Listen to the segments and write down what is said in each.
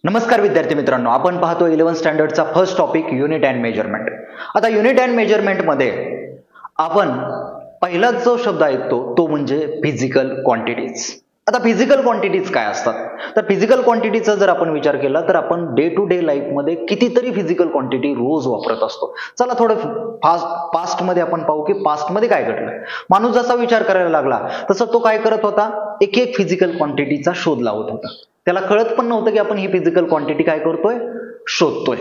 नमस्कार विद्यार्थी मित्रांनो, आपण पाहतो 11th स्टँडर्डचा first topic unit and measurement. आता युनिट अँड मेजरमेंट मध्ये आपण पहिलाच जो शब्द ऐकतो तो म्हणजे फिजिकल क्वांटिटीज. आता फिजिकल क्वांटिटीज काय असतात? तर फिजिकल क्वांटिटीचा जर आपण विचार केला तर आपण डे टू डे लाईफ मध्ये कितीतरी फिजिकल क्वांटिटी रोज वापरत असतो. चला थोडं पास्ट मध्ये आपण पाहू की पास्ट मध्ये काय घडलं. माणूस जसा विचार करायला लागला तसं तो काय करत होता, एक एक फिजिकल क्वांटिटीचा शोध लावत होता. त्याला कळत पण नव्हतं की आपण ही फिजिकल क्वांटिटी काय करतोय, शोधतोय.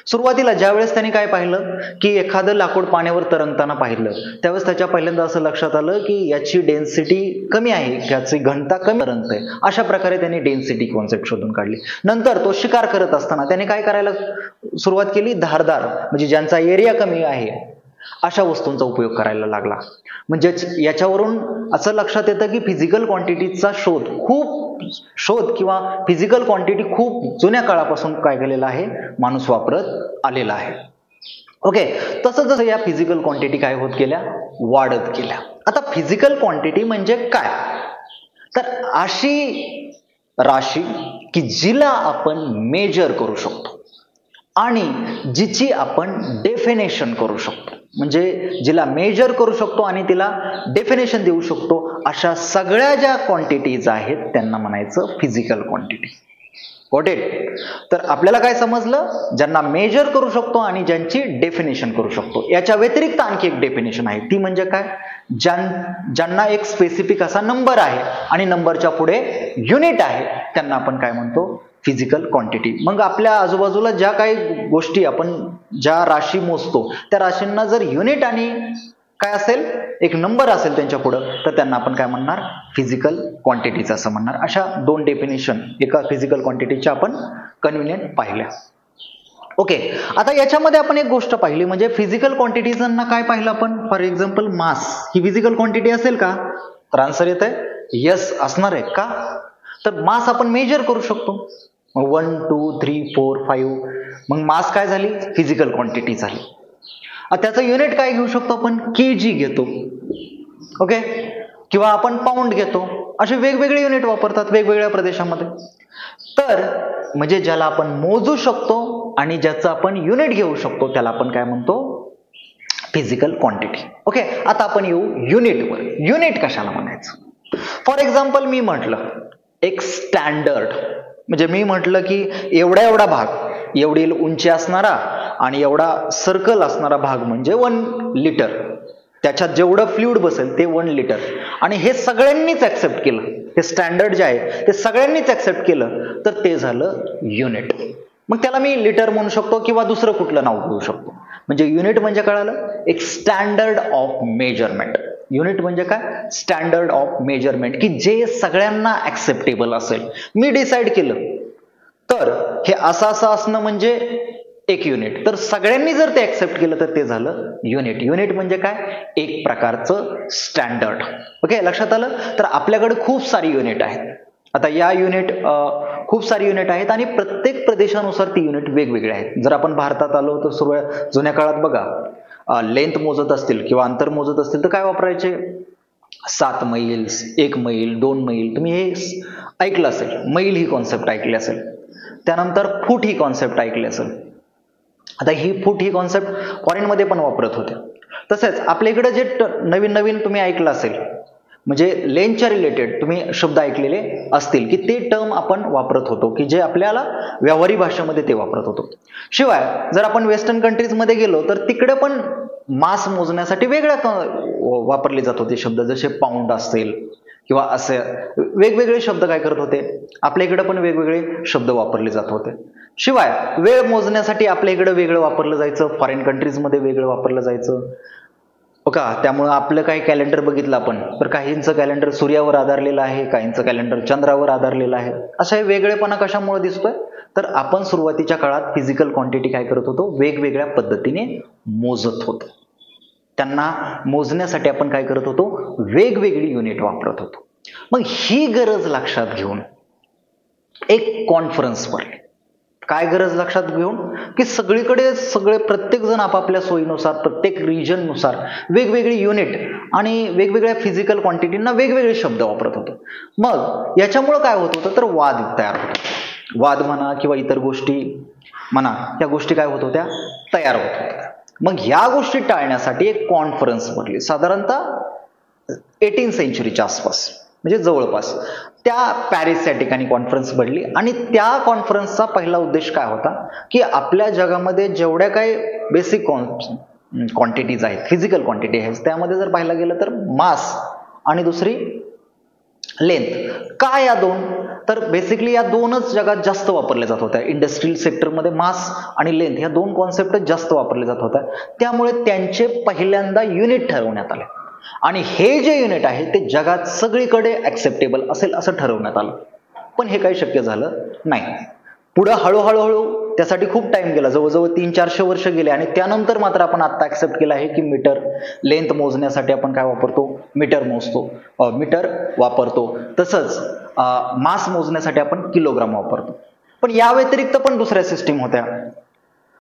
सुरुवातीला ज्यावेळेस त्याने काय पाहिलं की एखादं लाकूड पाण्यावर तरंगताना पाहिलं, त्यावेळेस त्याच्या पहिल्यांदा असं लक्षात आलं की याची डेन्सिटी कमी आहे, याची घनता कमी तरंगते. अशा प्रकारे त्याने डेन्सिटी कॉन्सेप्ट शोधून काढली. नंतर तो शिकार करत असताना त्याने काय करायला सुरुवात केली, धारदार म्हणजे ज्यांचा एरिया कमी आहे अशा वस्तूंचा उपयोग करायला लागला. म्हणजेच याच्यावरून असं लक्षात येतं की फिजिकल क्वांटिटीचा शोध किंवा फिजिकल क्वांटिटी खूप जुन्या काळापासून काय केलेला आहे, माणूस वापरत आलेला आहे. ओके, तसं जसं या फिजिकल क्वांटिटी काय होत गेल्या, वाढत गेल्या. आता फिजिकल क्वांटिटी म्हणजे काय, तर अशी राशी की जिला आपण मेजर करू शकतो आणि जिची आपण डेफिनेशन करू शकतो. म्हणजे जिला मेजर करू शकतो आणि तिला डेफिनेशन देऊ शकतो, अशा सगळ्या ज्या क्वांटिटीज आहेत त्यांना म्हणायचं फिजिकल क्वांटिटी. Got it? तर आपल्याला काय समजलं, ज्यांना मेजर करू शकतो आणि ज्यांची डेफिनेशन करू शकतो. याच्या व्यतिरिक्त आणखी एक डेफिनेशन आहे, ती म्हणजे काय, ज्यांना एक स्पेसिफिक असा नंबर आहे आणि नंबरच्या पुढे युनिट आहे त्यांना आपण काय म्हणतो, फिजिकल क्वांटिटी. मग आपल्या आजूबाजूला ज्या काही गोष्टी आपण ज्या राशी मोजतो त्या राशींना जर युनिट आणि काय असेल, एक नंबर असेल त्यांच्या पुढं, तर त्यांना आपण काय म्हणणार, फिजिकल क्वांटिटीज असं म्हणणार. अशा दोन डेफिनेशन एका फिजिकल क्वांटिटीच्या आपण कन्व्हिनियंट पाहिल्या. ओके, आता याच्यामध्ये आपण एक गोष्ट पाहिली म्हणजे फिजिकल क्वांटिटीजांना काय पाहिलं आपण, for example mass he physical quantity असेल का? तर आन्सर येत आहे यस, असणार आहे. का? तर मास आपण मेजर करू शकतो. 1 2 3 4 5 मग मास काय झाली, फिजिकल क्वांटिटी झाली. त्याचं युनिट काय घेऊ शकतो आपण, केजी घेतो. ओके, किंवा आपण पाऊंड घेतो. असे वेगवेगळे युनिट वापरतात वेगवेगळ्या प्रदेशामध्ये. तर म्हणजे ज्याला आपण मोजू शकतो आणि ज्याचं आपण युनिट घेऊ शकतो त्याला आपण काय म्हणतो, फिजिकल क्वांटिटी. ओके, आता आपण येऊ युनिटवर. युनिट कशाला म्हणायचं? फॉर एक्झाम्पल मी म्हटलं एक स्टँडर्ड, म्हणजे मी म्हटलं की एवढा भाग, एवढी उंची असणारा आणि एवढा सर्कल असणारा भाग म्हणजे 1 लिटर. त्याच्यात जेवढं फ्लुइड बसेल ते 1 लिटर. आणि हे सगळ्यांनीच ऍक्सेप्ट केलं, हे स्टँडर्ड जे आहे ते सगळ्यांनीच ऍक्सेप्ट केलं, तर ते झालं युनिट. मग त्याला मी लिटर म्हणू शकतो किंवा दुसरं कुठलं नाव घेऊ शकतो. म्हणजे युनिट म्हणजे कळालं, एक स्टँडर्ड ऑफ मेजरमेंट. युनिट म्हणजे काय, स्टँडर्ड ऑफ मेजरमेंट, की जे सगळ्यांना ऍक्सेप्टेबल असेल. मी डिसाईड केलं तर हे असं असणं म्हणजे एक युनिट, तर सगळ्यांनी जर ते ऍक्सेप्ट केलं तर ते झालं युनिट. युनिट म्हणजे काय, एक प्रकारचं स्टँडर्ड. ओके, लक्षात आलं? तर आपल्याकडे खूप सारी युनिट आहेत. आता या युनिट खूप सारी युनिट आहेत आणि प्रत्येक प्रदेशानुसार ती युनिट वेगवेगळे आहेत. जर आपण भारतात आलो तर जुन्या काळात बघा, लेंथ मोजत असतील किंवा अंतर मोजत असतील तर काय वापरायचे, 7 मैल, 1 मैल, 2 मैल. तुम्ही हे ऐकलं असेल, मैल ही कॉन्सेप्ट ऐकली असेल. त्यानंतर फूट ही कॉन्सेप्ट ऐकली असेल. आता ही फूट ही कॉन्सेप्ट फॉरेन मध्ये पण वापरत होते. तसेच आपल्या इकडे जे नवीन तुम्ही ऐकलं असेल, म्हणजे लेंथच्या रिलेटेड तुम्ही शब्द ऐकलेले असतील की ते टर्म आपण वापरत होतो, की जे आपल्याला व्यावहारिक भाषेमध्ये ते वापरत होतो. शिवाय जर आपण वेस्टर्न कंट्रीज मध्ये गेलो तर तिकडे पण मास मोजण्यासाठी वेगळ्या वापरले जात होते शब्द, जसे पाऊंड असेल किंवा असे वेगवेगळे शब्द काय करत होते, आपल्या इकडे पण वेगवेगळे शब्द वापरले जात होते. शिवाय वेळ मोजण्यासाठी आपल्या इकडे वेगळं वापरलं जायचं, फॉरेन कंट्रीज मध्ये वेगळं वापरलं जायचं. का त्यामुळं आपलं काही कॅलेंडर बघितलं आपण तर काहींचं कॅलेंडर सूर्यावर आधारलेलं आहे, काहींचं कॅलेंडर चंद्रावर आधारलेलं आहे. असा हे वेगळेपणा कशामुळे दिसतोय, तर आपण सुरुवातीच्या काळात फिजिकल क्वांटिटी काय करत होतो, वेगवेगळ्या पद्धतीने मोजत होतो. त्यांना मोजण्यासाठी आपण काय करत होतो, वेगवेगळी युनिट वापरत होतो. मग ही गरज लक्षात घेऊन एक कॉन्फरन्स भरली. काय गरज लक्षात घेऊन, की सगळे प्रत्येक जण आपापल्या सोयीनुसार प्रत्येक रिजन नुसार वेगवेगळी युनिट आणि वेगवेगळ्या फिजिकल क्वांटिटींना वेगवेगळे शब्द वापरत होतो. मग याच्यामुळे काय होत होतं, तर वाद तयार होतो. वाद म्हणा किंवा इतर गोष्टी म्हणा, त्या गोष्टी काय होत होत्या, तयार होत होत्या. मग या गोष्टी टाळण्यासाठी एक कॉन्फरन्स भरली साधारणतः 18 सेंचुरीच्या आसपास, म्हणजे जवळपास. त्या पॅरिस या ठिकाणी कॉन्फरन्स भरली आणि त्या कॉन्फरन्सचा पहिला उद्देश काय होता की आपल्या जगामध्ये जेवढ्या काही बेसिक क्वांटिटीज आहेत, फिजिकल क्वांटिटी आहेत, त्यामध्ये जर पाहायला गेलं तर मास आणि दुसरी लेंथ. काय या दोन, तर बेसिकली या दोनच जगात जास्त वापरल्या जात होत्या. इंडस्ट्रियल सेक्टरमध्ये मास आणि लेंथ ह्या दोन कॉन्सेप्ट जास्त वापरले जात होत्या. त्यामुळे त्यांचे पहिल्यांदा युनिट ठरवण्यात आले आणि हे जे युनिट आहे ते जगात सगळीकडे ऍक्सेप्टेबल असेल असं ठरवण्यात आलं. पण हे काही शक्य झालं नाही. पुढे हळूहळू त्यासाठी खूप टाइम गेला, जवळजवळ 300-400 वर्ष गेले आणि त्यानंतर मात्र आपण आता ऍक्सेप्ट केलं आहे की मीटर, लेंथ मोजण्यासाठी आपण काय वापरतो, मीटर वापरतो. तसंच मास मोजण्यासाठी आपण किलोग्राम वापरतो. पण या व्यतिरिक्त पण दुसऱ्या सिस्टीम होत्या.